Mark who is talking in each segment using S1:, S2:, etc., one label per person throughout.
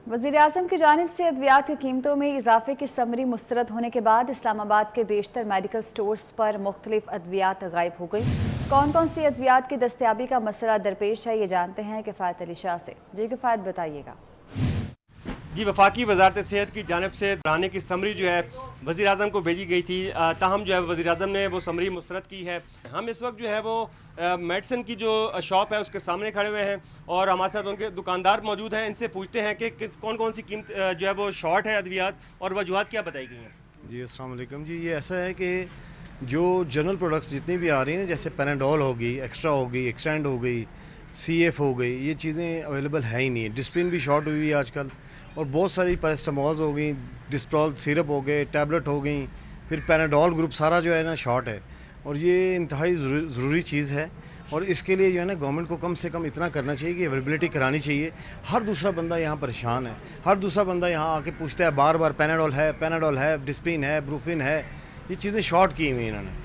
S1: वज़ीर-ए-आज़म की जानिब से अद्वियात की कीमतों में इजाफे की समरी मुस्तरद होने के बाद इस्लामाबाद के बेशतर मेडिकल स्टोर्स पर मुख्तलिफ अद्वियात गायब हो गई। कौन कौन सी अद्वियात की दस्तयाबी का मसला दरपेश है, ये जानते हैं किफ़ायत अली शाह से। जी किफ़ायत, बताइएगा।
S2: जी, वफाकी वजारत सेहत की जानिब से बढ़ाने की समरी जो है वज़ीर आज़म को भेजी गई थी, ताहम जो है वज़ीर आज़म ने वो समरी मुस्तरद की है। हम इस वक्त जो है वो मेडिसिन की जो शॉप है उसके सामने खड़े हुए हैं और हमारे साथ उनके दुकानदार मौजूद हैं। इनसे पूछते हैं कि कौन कौन सी कीमत जो है वो शॉर्ट है अद्वियात और वजूहत क्या बताई गई हैं।
S3: जी अस्सलाम वालेकुम जी, ये ऐसा है कि जो जनरल प्रोडक्ट्स जितनी भी आ रही हैं, जैसे पैनाडोल हो गई, एक्स्ट्रा हो गई, एक्सटेंड हो गई, CF हो गई, ये चीज़ें अवेलेबल है ही नहीं। डिस्प्लिन भी शॉर्ट हुई है आजकल और बहुत सारी पैरास्टामोल्स हो गई, डिस्प्रॉल सिरप हो गए, टैबलेट हो गई, फिर पैनाडोल ग्रुप सारा जो है ना शॉर्ट है और ये इंतहाई ज़रूरी चीज़ है। और इसके लिए जो है ना गवर्नमेंट को कम से कम इतना करना चाहिए कि अवेलेबिलिटी करानी चाहिए। हर दूसरा बंदा यहाँ परेशान है, हर दूसरा बंदा यहाँ आके पूछता है बार बार पैनाडोल है, डिस्प्लिन है, ब्रूफिन है, ये चीज़ें शॉर्ट की हुई इन्होंने।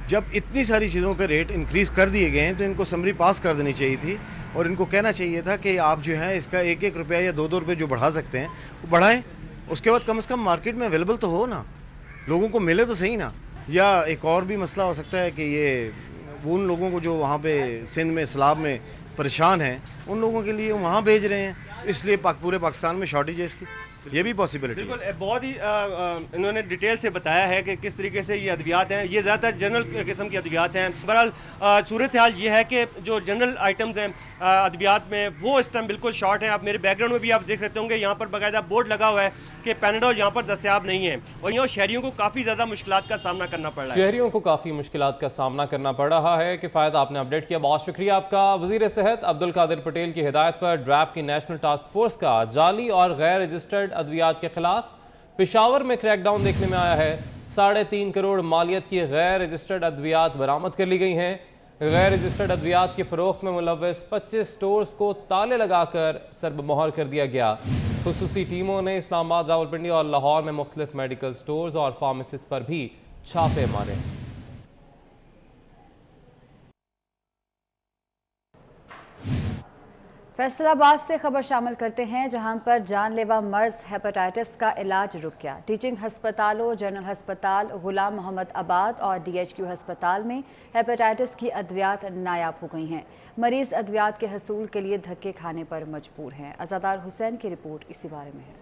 S3: जब इतनी सारी चीज़ों के रेट इंक्रीज़ कर दिए गए हैं तो इनको समरी पास कर देनी चाहिए थी और इनको कहना चाहिए था कि आप जो है इसका 1-1 रुपया या 2-2 रुपये जो बढ़ा सकते हैं वो बढ़ाएं। उसके बाद कम से कम मार्केट में अवेलेबल तो हो ना, लोगों को मिले तो सही ना। या एक और भी मसला हो सकता है कि ये उन लोगों को जो वहाँ पे सिंध में सैलाब में परेशान हैं उन लोगों के लिए वहाँ भेज रहे हैं, इसलिए पूरे पाकिस्तान में शॉर्टेज है इसकी, ये भी पॉसिबिलिटी है।
S2: बिल्कुल, बहुत ही इन्होंने डिटेल से बताया है कि किस तरीके से ये अद्वियात हैं। ये ज़्यादातर जनरल किस्म की अद्वियात हैं। बहरहाल सूरत हाल ये है कि जो जनरल आइटम्स हैं अद्वियात में वो इस टाइम बिल्कुल शॉर्ट हैं। आप मेरे बैकग्राउंड में भी आप देख सकते होंगे, यहाँ पर बाकायदा बोर्ड लगा हुआ है कि पैनाडोल यहाँ पर दस्तयाब नहीं है और यहाँ शहरियों को काफ़ी ज़्यादा मुश्किलात का सामना करना पड़ रहा है।
S4: शहरियों को काफ़ी मुश्किलात का सामना करना पड़ रहा है। किफ़ायत, आपने अपडेट किया, बहुत शुक्रिया आपका। वज़ीर सेहत अब्दुल कादिर पटेल की हिदायत पर ड्रैब की नेशनल टास्क फोर्स का जाली और गैर रजिस्टर्ड अद्वियात के खिलाफ पेशावर में क्रैकडाउन देखने में आया है। 3.5 करोड़ मालियत की गैर रजिस्टर्ड अद्वियात बरामद कर ली गई हैं। गैर रजिस्टर्ड अद्वियात की फरोख्त में मुलव्वस 25 स्टोर्स को ताले लगाकर सरबमोहर कर दिया गया। खुसूसी टीमों ने इस्लामाबाद, रावलपिंडी और लाहौर में मुख्तलिफ मेडिकल स्टोर्स और फार्मेसिस्ट पर भी छापे मारे।
S1: फैसलाबाद से खबर शामिल करते हैं, जहां पर जानलेवा मर्ज हेपेटाइटिस का इलाज रुक गया। टीचिंग हस्पतालों, जनरल हस्पताल, गुलाम मोहम्मद आबाद और DHQ हस्पताल में हेपेटाइटिस की अद्वियात नायाब हो गई हैं। मरीज अद्वियात के हसूल के लिए धक्के खाने पर मजबूर हैं। अज़ादार हुसैन की रिपोर्ट इसी बारे में है।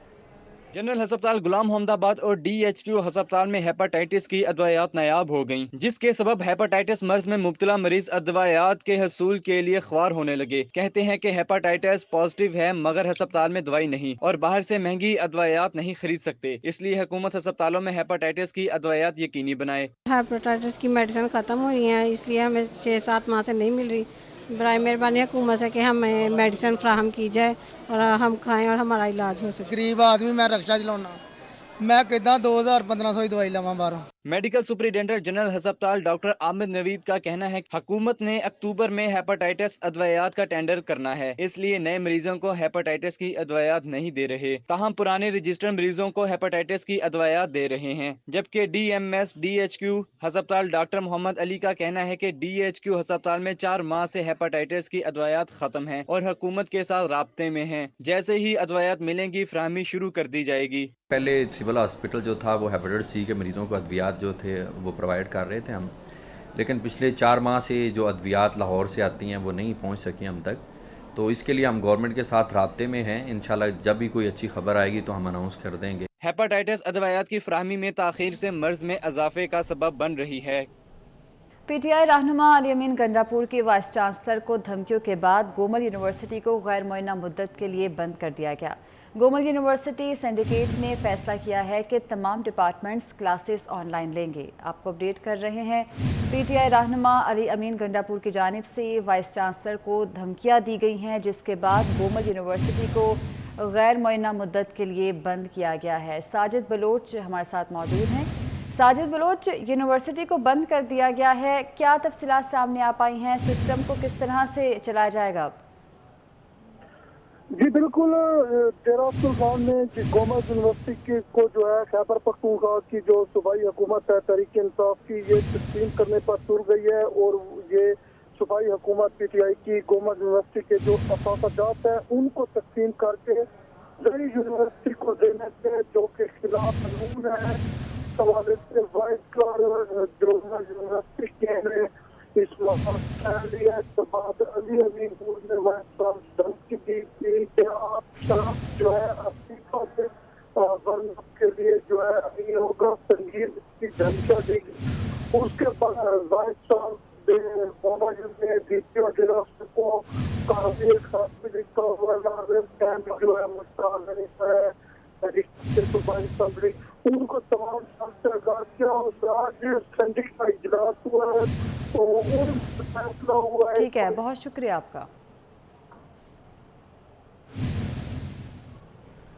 S5: जनरल हस्पताल गुलाम मोहम्मदाबाद और DHQ हस्पताल में हेपेटाइटिस की अदवायात नायाब हो गईं, जिसके सबब हेपेटाइटिस मर्ज में मुब्तला मरीज अदवायात के हसूल के लिए ख्वार होने लगे। कहते हैं कि हेपेटाइटिस पॉजिटिव है मगर हस्पताल में दवाई नहीं और बाहर से महंगी अदवायात नहीं खरीद सकते, इसलिए हुकूमत हस्पतालों में हेपेटाइटिस की अदवायात यकीनी बनाए।
S6: हेपेटाइटिस की मेडिसिन खत्म हुई है, इसलिए हमें 6-7 माह से नहीं मिल रही। बराए मेहरबानी हुकूमत से कि हमें मेडिसिन फ्राहम की जाए और हम खाएं और हमारा इलाज हो सके।
S7: गरीब आदमी, मैं रक्षा चलाना, मैं कितना 2000-1500 की दवाई लवां बाहरों।
S5: मेडिकल सुपरिटेंडेंट जनरल हस्पताल डॉक्टर आमिर नवीद का कहना है हुकूमत ने अक्टूबर में हेपेटाइटिस अदवायात का टेंडर करना है, इसलिए नए मरीजों को हेपेटाइटिस की अदवायात नहीं दे रहे। ताहम पुराने रजिस्टर्ड मरीजों को हेपेटाइटिस की अदवायात दे रहे हैं। जबकि DMS DHQ हस्पताल डॉक्टर मोहम्मद अली का कहना है कि DHQ हस्पताल में 4 माह से हेपेटाइटिस की अदवायात खत्म है और हुकूमत के साथ राब्ते में है। जैसे ही अदवायात मिलेंगी फ्राहमी शुरू कर दी जाएगी।
S8: पहले सिविल हॉस्पिटल जो था वो हेपेटाइटिस C के मरीज़ों को अद्वियात जो थे वो प्रोवाइड कर रहे थे हम, लेकिन पिछले 4 माह से जो अद्वियात लाहौर से आती हैं वो नहीं पहुंच सकी हम तक। तो इसके लिए हम गवर्नमेंट के साथ राब्ते में हैं। इंशाल्लाह जब भी कोई अच्छी खबर आएगी तो हम अनाउंस कर देंगे।
S5: हेपेटाइटिस अदवायात की फ्राहमी में ताखीर से मर्ज में इजाफे का सबब बन रही है।
S1: PTI रहनुमा अली अमीन गंडापुर के वाइस चांसलर को धमकियों के बाद गोमल यूनिवर्सिटी को गैर मुअय्यना मुद्दत के लिए बंद कर दिया गया। गोमल यूनिवर्सिटी सिंडिकेट ने फैसला किया है कि तमाम डिपार्टमेंट्स क्लासेस ऑनलाइन लेंगे। आपको अपडेट कर रहे हैं। PTI रहनुमा अली अमीन गंडापुर की जानिब से वाइस चांसलर को धमकियां दी गई हैं, जिसके बाद गोमल यूनिवर्सिटी को गैर मुअय्यना मुद्दत के लिए बंद किया गया है। साजिद बलोच हमारे साथ मौजूद हैं। साजिद बलोच, यूनिवर्सिटी को बंद कर दिया गया है, क्या तफसीलात सामने आ पाई हैं? सिस्टम को किस तरह से चलाया जाएगा अब?
S9: जी बिल्कुल, डेरा अब्दुल खान ने गोमल यूनिवर्सिटी को जो है खैबर पख्तूनख्वा की जो सूबाई हुकूमत है तहरीक इंसाफ की, ये तस्लीम करने पर तुल गई है और ये सूबाई हुकूमत PTI की गोमल यूनिवर्सिटी के जो असातिज़ात हैं उनको तकसीम करके नई यूनिवर्सिटी को देने के जो के खिलाफ कानून है, सवाल से वाइस जो यूनिवर्सिटी के ने इस वक्त लिया के बाद अली अमीन ने वाइस धमकी दी कि आप शराब जो है अपनी से के लिए जो है नहीं होगा, संगीत की धमकियां दी। उसके बाद वाइस मोबाइल में वीडियो गिरफ्त को काफी खास भी लिखा हुआ कैंप जो है उनको तमाम किया आज संडे का इजलास हुआ है तो फैसला हुआ है।
S1: ठीक है, बहुत शुक्रिया आपका।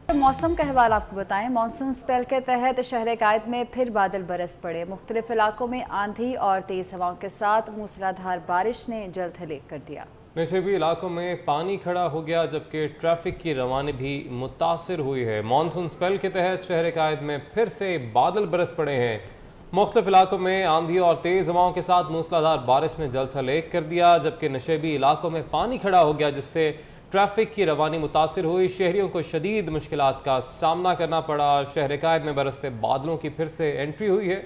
S1: मौसम का अहवाल आपको बताएं। मानसून स्पेल के तहत शहर कायद में फिर बादल बरस पड़े। मुख्तलिफ इलाकों में आंधी और तेज हवाओं के साथ मूसलाधार बारिश ने जल थले कर दिया।
S4: नशेबी इलाकों में पानी खड़ा हो गया, जबकि ट्रैफिक की रवानी भी मुतासिर हुई है। मानसून स्पेल के तहत शहर कायद में फिर से बादल बरस पड़े हैं। मुख्तलिफ इलाकों में आंधी और तेज हवाओं के साथ मूसलाधार बारिश ने जल थले कर दिया, जबकि नशेबी इलाकों में पानी खड़ा हो गया, जिससे ट्रैफिक की रवानी मुतासिर हुई। शहरियों को शदीद मुश्किलात का सामना करना पड़ा। शहर कायद में बरसते बादलों की फिर से एंट्री हुई है।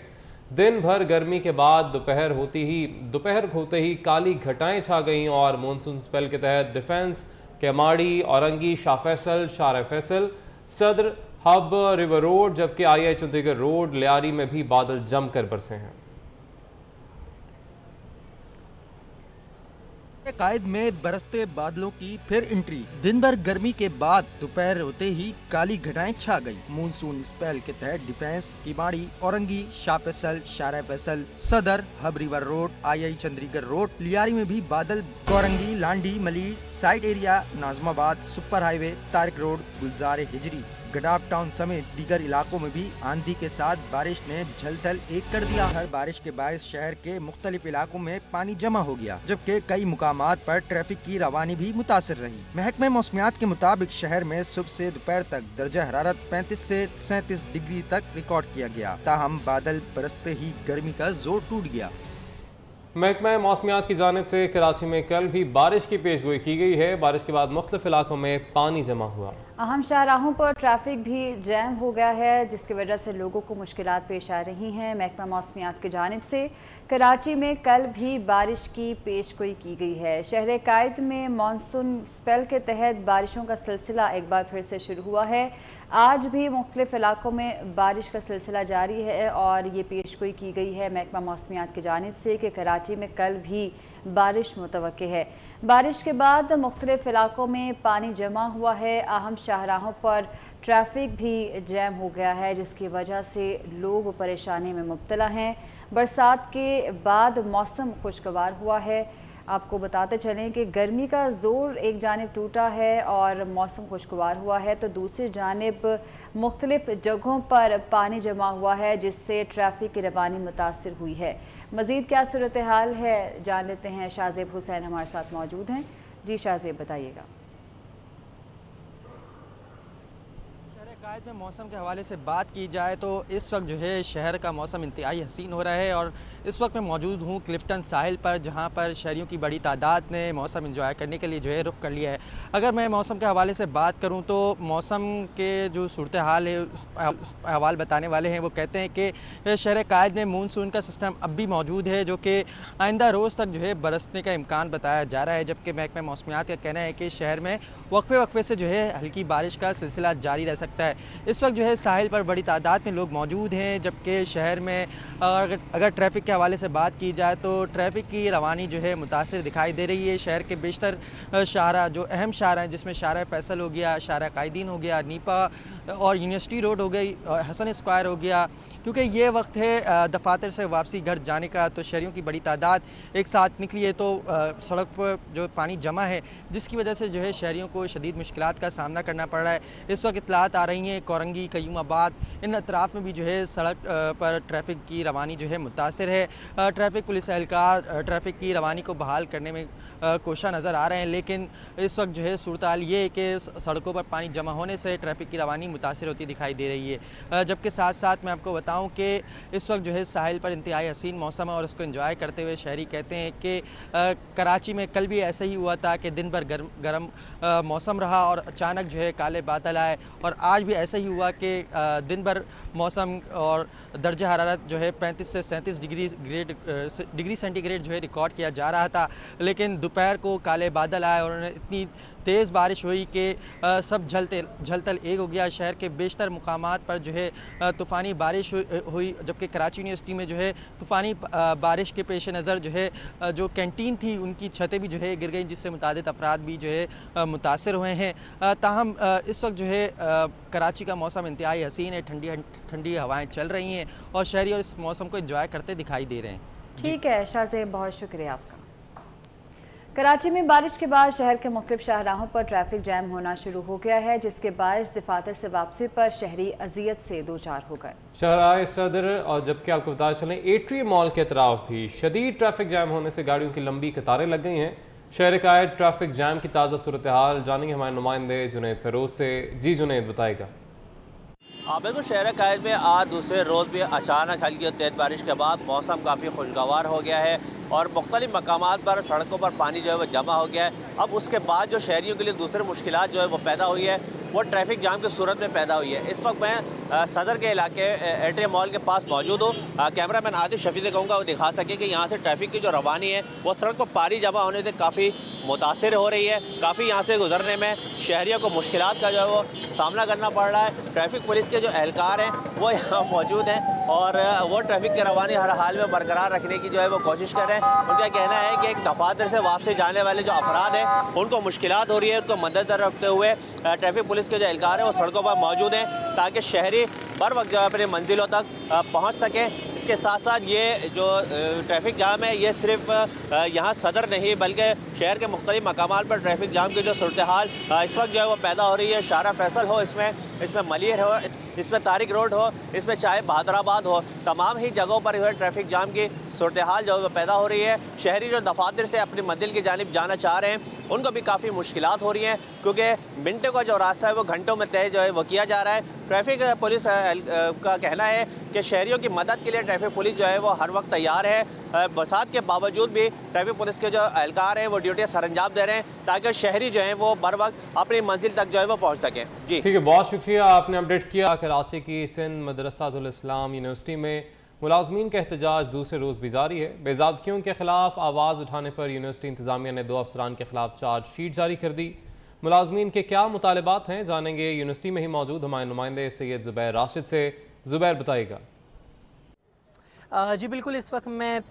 S4: दिन भर गर्मी के बाद दोपहर होते ही काली घटाएं छा गईं और मानसून स्पेल के तहत डिफेंस, केमाड़ी, औरंगी, शाह फैसल, शार फैसल, सदर, हब, रिवर रोड, जबकि आई चंडीगढ़ रोड, लियारी में भी बादल जमकर बरसे हैं।
S10: कायद में बरसते बादलों की फिर एंट्री। दिन भर गर्मी के बाद दोपहर होते ही काली घटाएं छा गई। मानसून स्पेल के तहत डिफेंस, किमाड़ी, औरंगी, शाह फैसल, शार Faisal, Saddar, Hub river road, I Chundrigar road, Lyari में भी बादल Korangi, Landhi, Malir, site area, Nazimabad, super highway, Tariq road, Gulzar Hijri, Gadap town समेत दीगर इलाकों में भी आंधी के साथ बारिश ने झलथल एक कर दिया। हर बारिश के बायस शहर के मुख्तलिफ इलाकों में पानी जमा हो गया, जबकि कई मुकामात पर ट्रैफिक की रवानी भी मुतासिर रही। महकमे मौसमियात के मुताबिक शहर में सुबह से दोपहर तक दर्जा हरारत 35 से 37 डिग्री तक रिकॉर्ड किया गया। ताहम बादल बरसते ही गर्मी का जोर टूट गया।
S4: महकमा मौसमियात की जानिब से कराची में कल भी बारिश की पेशगोई की गई है। बारिश के बाद मुख्तलिफ इलाकों में पानी जमा हुआ।
S1: अहम शाहराहों पर ट्रैफिक भी जैम हो गया है, जिसकी वजह से लोगों को मुश्किलात पेश आ रही हैं। महकमा मौसमियात की जानिब से कराची में कल भी बारिश की पेशगोई की गई है। शहर कायद में मानसून स्पेल के तहत बारिशों का सिलसिला एक बार फिर से शुरू हुआ है। आज भी मुख्तलिफ इलाकों में बारिश का सिलसिला जारी है और ये पेशगोई की गई है महकमा मौसमियात की जानिब से कि कराची में कल भी बारिश मुतवक्के है। बारिश के बाद मुख्तलिफ इलाकों में पानी जमा हुआ है। अहम शाहराहों पर ट्रैफिक भी जैम हो गया है, जिसकी वजह से लोग परेशानी में मुब्तला हैं। बरसात के बाद मौसम खुशगवार हुआ है। आपको बताते चलें कि गर्मी का जोर एक जानिब टूटा है और मौसम खुशगवार हुआ है, तो दूसरी जानिब मुख्तलिफ जगहों पर पानी जमा हुआ है, जिससे ट्रैफिक की रवानी मुतासिर हुई है। मज़ीद क्या सूरत हाल है जान लेते हैं। शाहजेब हुसैन हमारे साथ मौजूद हैं। जी शाहजेब, बताइएगा।
S10: कायद में मौसम के हवाले से बात की जाए तो इस वक्त जो है शहर का मौसम इंतहाई हसीन हो रहा है और इस वक्त मैं मौजूद हूँ क्लिफ्टन साहिल पर, जहाँ पर शहरियों की बड़ी तादाद ने मौसम एंजॉय करने के लिए जो है रुख कर लिया है। अगर मैं मौसम के हवाले से बात करूँ तो मौसम के जो सूरत हाल है अहवाल बताने वाले हैं वो कहते हैं कि शहर कायद में मानसून का सिस्टम अब भी मौजूद है, जो कि आइंदा रोज़ तक जो है बरसने का इम्कान बताया जा रहा है। जबकि महकमा मौसमियात का कहना है कि शहर में वक्फे से जो है हल्की बारिश का सिलसिला जारी रह सकता है। इस वक्त जो है साहिल पर बड़ी तादाद में लोग मौजूद हैं, जबकि शहर में अगर ट्रैफिक के हवाले से बात की जाए तो ट्रैफिक की रवानी जो है मुतासिर दिखाई दे रही है। शहर के बेशतर शाहरा जो अहम शाहरा हैं, जिसमें शारा फैसल हो गया, शारा कायदीन हो गया, नीपा और यूनिवर्सिटी रोड हो गई, हसन स्क्वायर हो गया, क्योंकि ये वक्त है दफातर से वापसी घर जाने का, तो शहरियों की बड़ी तादाद एक साथ निकली है। तो सड़क पर जो पानी जमा है, जिसकी वजह से जो है शहरियों को शदीद मुश्किलात का सामना करना पड़ रहा है। इस वक्त इतलात आ रही रही हैं। कोरंगी, कयूमाबाद, इन अतराफ़ में भी जो है सड़क पर ट्रैफिक की रवानी जो है मुतासिर है। ट्रैफिक पुलिस एहलकार ट्रैफिक की रवानी को बहाल करने में कोशा नज़र आ रहे हैं, लेकिन इस वक्त जो है सूरत हाल ये है कि सड़कों पर पानी जमा होने से ट्रैफिक की रवानी मुतासिर होती दिखाई दे रही है। जबकि साथ साथ मैं आपको बताऊं कि इस वक्त जो है साहिल पर इंतहाई हसीन मौसम है और उसको एंजॉय करते हुए शहरी कहते हैं कि कराची में कल भी ऐसा ही हुआ था कि दिन भर गर्म मौसम रहा और अचानक जो है काले बादल आए, और आज भी ऐसा ही हुआ कि दिन भर मौसम और दर्जा हरारत जो है 35 से 37 डिग्री सेंटीग्रेड जो है रिकॉर्ड किया जा रहा था, लेकिन दोपहर को काले बादल आए और इतनी तेज़ बारिश हुई कि सब झलतल एक हो गया। शहर के बेशतर मुकामात पर जो है तूफ़ानी बारिश हुई, जबकि कराची यूनिवर्सिटी में जो है तूफ़ानी बारिश के पेश नज़र जो है जो कैंटीन थी उनकी छतें भी जो है गिर गई, जिससे मुतादिद अफराद भी जो है मुतासर हुए हैं। ताहम इस वक्त जो है कराची का मौसम इंतहाई हसीन है, ठंडी हवाएँ चल रही हैं और शहरी और इस मौसम को एंजॉय करते दिखाई दे रहे हैं।
S1: ठीक है शाहज़ेब, बहुत शुक्रिया आपका। कराची में बारिश के बाद शहर के मुख्तलिफ शाहराहों पर ट्रैफिक जैम होना शुरू हो गया है, जिसके बायस दफातर से वापसी पर शहरी अजियत से दो चार हो गए।
S4: शहराए सदर और जबकि आपको बताया चलें एट्री मॉल के तरफ भी शदीद ट्रैफिक जैम होने से गाड़ियों की लंबी कतारें लग गई हैं। शहर का ट्रैफिक जैम की ताज़ा सूरत हाल जानेंगे हमारे नुमाइंदे जुनैद फिरोज से। जी जुनैद, बताएगा।
S11: बिल्कुल, शहर कायद में आज दूसरे रोज़ भी अचानक हल्की और तेज़ बारिश के बाद मौसम काफ़ी खुशगवार हो गया है और मुख्तलिफ मकामात पर सड़कों पर पानी जो है वो जमा हो गया है। अब उसके बाद जो शहरियों के लिए दूसरी मुश्किलात जो है वो पैदा हुई है, वो ट्रैफिक जाम की सूरत में पैदा हुई है। इस वक्त मैं सदर के इलाके एट्रियम मॉल के पास मौजूद हूँ। कैमरामैन आदिफ शफी से कहूँगा वो दिखा सके कि यहाँ से ट्रैफिक की जो रवानी है वो सड़क पर पानी जमा होने से काफ़ी मुतासिर हो रही है। काफ़ी यहाँ से गुजरने में शहरियों को मुश्किलात का जो है वो सामना करना पड़ रहा है। ट्रैफिक पुलिस के जो एहलकार हैं वो यहाँ मौजूद हैं और वो ट्रैफिक की रवानी हर हाल में बरकरार रखने की जो है वो कोशिश कर रहे हैं। उनका कहना है कि एक दफातर से वापसी जाने वाले जो अफराद हैं उनको मुश्किलात हो रही है, उनको मद्देनजर रखते हुए ट्रैफिक पुलिस के जो एहलकार हैं वो सड़कों पर मौजूद हैं ताकि शहरी बर वक्त जो है अपनी मंजिलों तक पहुँच सकें। इसके साथ साथ ये जो ट्रैफिक जाम है ये सिर्फ यहाँ सदर नहीं बल्कि शहर के मुख्तलिफ मकामात पर ट्रैफिक जाम की जो सूरत हाल इस वक्त जो है वो पैदा हो रही है। शारा फैसल हो, इसमें मलियर हो, इसमें तारिक रोड हो, इसमें चाहे बहादुराबाद हो, तमाम ही जगहों पर जो है ट्रैफिक जाम की सूरत हाल जो है वो पैदा हो रही है। शहरी जो दफातर से अपनी मंजिल की जानिब जाना चाह रहे हैं उनको भी काफ़ी मुश्किलात हो रही हैं क्योंकि मिनटों का जो रास्ता है वो घंटों में तय जो है वो किया जा रहा है। ट्रैफिक पुलिस का कहना है कि शहरियों की मदद के लिए ट्रैफिक पुलिस जो है वो हर वक्त तैयार है। बरसात के बावजूद भी ट्रैफिक पुलिस के जो एहलकार हैं वो ड्यूटी सरअंजाम दे रहे हैं ताकि शहरी जो हैं वो बर वक्त अपनी मंजिल तक जो है वो पहुँच सकें। जी
S4: ठीक है, बहुत शुक्रिया, आपने अपडेट किया। कराची की सिंध मदरसातुल इस्लाम यूनिवर्सिटी में मुलाजमीन का एहतजाज दूसरे रोज़ भी जारी है। बेज़ाबतियों के खिलाफ आवाज़ उठाने पर यूनिवर्सिटी इंतजामिया ने 2 अफसरान के खिलाफ चार्जशीट जारी कर दी। मुलाजमीन के क्या मुतालबात हैं जानेंगे यूनिवर्सिटी में ही मौजूद हमारे नुमाइंदे सैयद ज़ुबैर राशिद से। ज़ुबैर, बताइएगा।
S12: जी बिल्कुल, इस वक्त मैं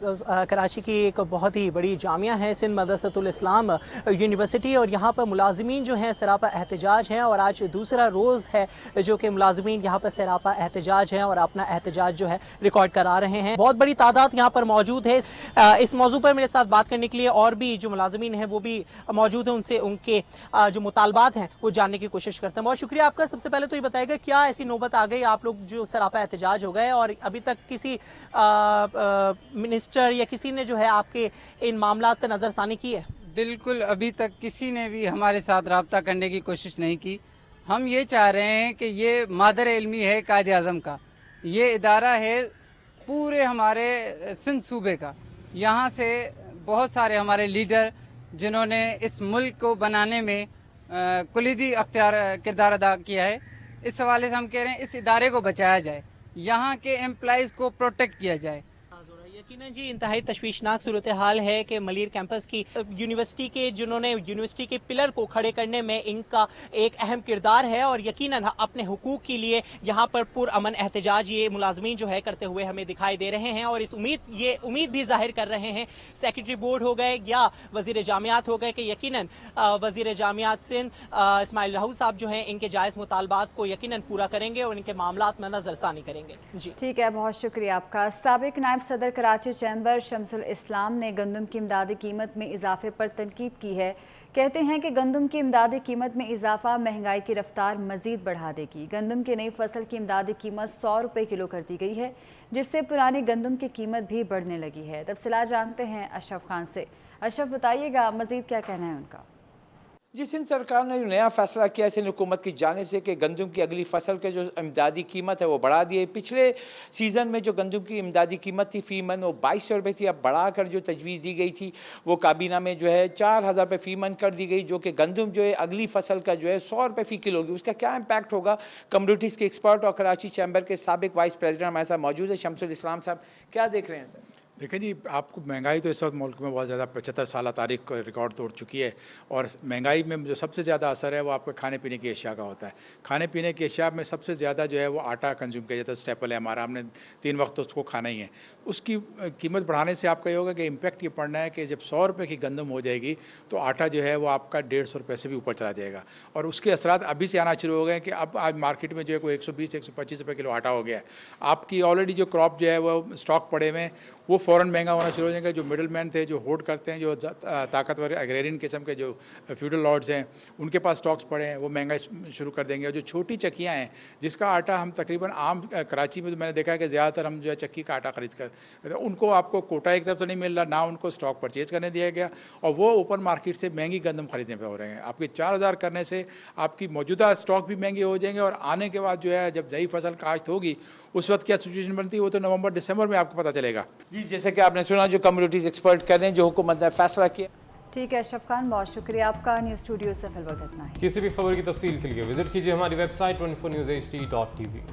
S12: कराची की एक बहुत ही बड़ी जामिया है सिंध मदरसातुल इस्लाम यूनिवर्सिटी और यहाँ पर मुलाजमीन जो हैं सरापा एहतजाज हैं और आज दूसरा रोज़ है जो कि मुलाजमीन यहाँ पर सरापा एहतजाज हैं और अपना एहतजाज जो है रिकॉर्ड करा रहे हैं। बहुत बड़ी तादाद यहाँ पर मौजूद है। इस मौजू पर मेरे साथ बात करने के लिए और भी जो मुलाजमीन हैं वो भी मौजूद हैं, उनसे उनके जो मुतालबात हैं वो जानने की कोशिश करते हैं। बहुत शुक्रिया आपका। सबसे पहले तो ये बताएगा क्या ऐसी नौबत आ गई आप लोग जो सरापा एहतजाज हो गए और अभी तक किसी मिनिस्टर या किसी ने जो है आपके इन मामलात पर नज़रसानी की है?
S13: बिल्कुल, अभी तक किसी ने भी हमारे साथ रब्ता करने की कोशिश नहीं की। हम ये चाह रहे हैं कि ये मादर इल्मी है कायद आज़म का, ये इदारा है पूरे हमारे सिंध सूबे का। यहाँ से बहुत सारे हमारे लीडर जिन्होंने इस मुल्क को बनाने में कुलीदी किरदार अदा किया है, इस हवाले से हम कह रहे हैं इस इदारे को बचाया जाए, यहाँ के एम्प्लॉइज़ को प्रोटेक्ट किया जाए।
S12: यकीनन जी इंतहाई तशवीशनाक सूरत हाल है कि मलिर कैंपस की यूनिवर्सिटी के जिन्होंने यूनिवर्सिटी के पिलर को खड़े करने में इनका एक अहम किरदार है और यकीनन अपने हुकूक के लिए यहाँ पर पुरअमन एहतजाज ये मुलाजमीन जो है करते हुए हमें दिखाई दे रहे हैं और इस उम्मीद भी जाहिर कर रहे हैं सेक्रेटरी बोर्ड हो गए या वजीर जामियात हो गए कि यकीनन वजीर जामियात सिंध इस्माइल राहू साहब जो हैं इनके जायज़ मुतालबात को यकीनन पूरा करेंगे और इनके मामलात में नजरसानी करेंगे। जी
S1: ठीक है, बहुत शुक्रिया आपका। साबिक नायब सदर कराची कराची चैम्बर शमसुल इस्लाम ने गंदम की इमदादी कीमत में इजाफे पर तनकीद की है। कहते हैं कि गंदम की इमदादी कीमत में इजाफा महंगाई की रफ्तार मजीद बढ़ा देगी। गंदम की नई फसल की इमदादी कीमत 100 रुपये किलो कर दी गई है, जिससे पुरानी गंदम की कीमत भी बढ़ने लगी है। तफसीलात जानते हैं अशरफ खान से। अशरफ, बताइएगा मजीद क्या कहना है उनका।
S14: जी, सिंध सरकार ने नया फैसला किया है सिंध हुकूमत की जानिब से कि गंदम की अगली फसल के जो इमदादी कीमत है वो बढ़ा दी है। पिछले सीज़न में जो गंदम की इमदादी कीमत थी फ़ी मन वो 2200 रुपये थी। अब बढ़ाकर जो तजवीज़ दी गई थी वो काबीना में जो है 4000 रुपये फ़ी मन कर दी गई, जो कि गंदम जो है अगली फसल का जो है 100 रुपये फ़ी किलो होगी। उसका क्या इम्पैक्ट होगा, कम्युनिटीज़ के एक्सपर्ट और कराची चैम्बर के साबिक वाइस प्रेसिडेंट हमारे साथ मौजूद है, शमसुल इस्लाम साहब, क्या देख रहे हैं सर?
S15: देखिए जी, आपको महंगाई तो इस वक्त मुल्क में बहुत ज़्यादा 75 साल तारीख को रिकॉर्ड तोड़ चुकी है, और महंगाई में जो सबसे ज़्यादा असर है वो आपके खाने पीने की अशिया का होता है। खाने पीने की अशिया में सबसे ज़्यादा जो है वो आटा कंज्यूम किया जाता है, स्टेपल है हमारा, हमने 3 वक्त तो उसको खाना ही है। उसकी कीमत बढ़ाने से आपका ये होगा कि इम्पैक्ट ये पड़ना है कि जब 100 रुपये की गंदम हो जाएगी तो आटा जो है वो आपका 150 रुपये से भी ऊपर चला जाएगा, और उसके असरात अभी से आना शुरू हो गए हैं कि अब आज मार्केट में जो है कोई 120-125 रुपये किलो आटा हो गया है। आपकी ऑलरेडी जो क्रॉप जो है वो स्टॉक पड़े हुए हैं वो फ़ौरन महंगा होना शुरू हो जाएगा। जो मिडल मैन थे, जो होल्ड करते हैं, जो ताकतवर एग्रेरियन किस्म के जो फ्यूडल लॉर्ड्स हैं, उनके पास स्टॉक्स पड़े हैं, वो महंगा शुरू कर देंगे। और जो छोटी चक्कियाँ हैं जिसका आटा हम तकरीबन आम कराची में तो मैंने देखा है कि ज़्यादातर हम जो है चक्की का आटा खरीद कर, उनको आपको कोटा एक तरफ तो नहीं मिल रहा, ना उनको स्टॉक परचेज करने दिया गया, और वो ओपन मार्केट से महंगी गंदम खरीदने पर हो रहे हैं। आपके 4000 करने से आपकी मौजूदा स्टॉक भी महंगे हो जाएंगे, और आने के बाद जो है जब नई फसल काश्त होगी उस वक्त क्या सिचुएशन बनती है वो तो नवंबर दिसंबर में आपको पता चलेगा।
S14: जी, जैसे कि आपने सुना जो कम्युनिटीज़ एक्सपर्ट कर रहे हैं, जो हुकूमत ने फैसला किया।
S1: ठीक है अशरफ खान, बहुत शुक्रिया आपका। न्यूज़ स्टूडियो से फिलहाल इतना ही।
S4: किसी भी खबर की तफसील के लिए विजिट कीजिए हमारी वेबसाइट 24newshd.tv।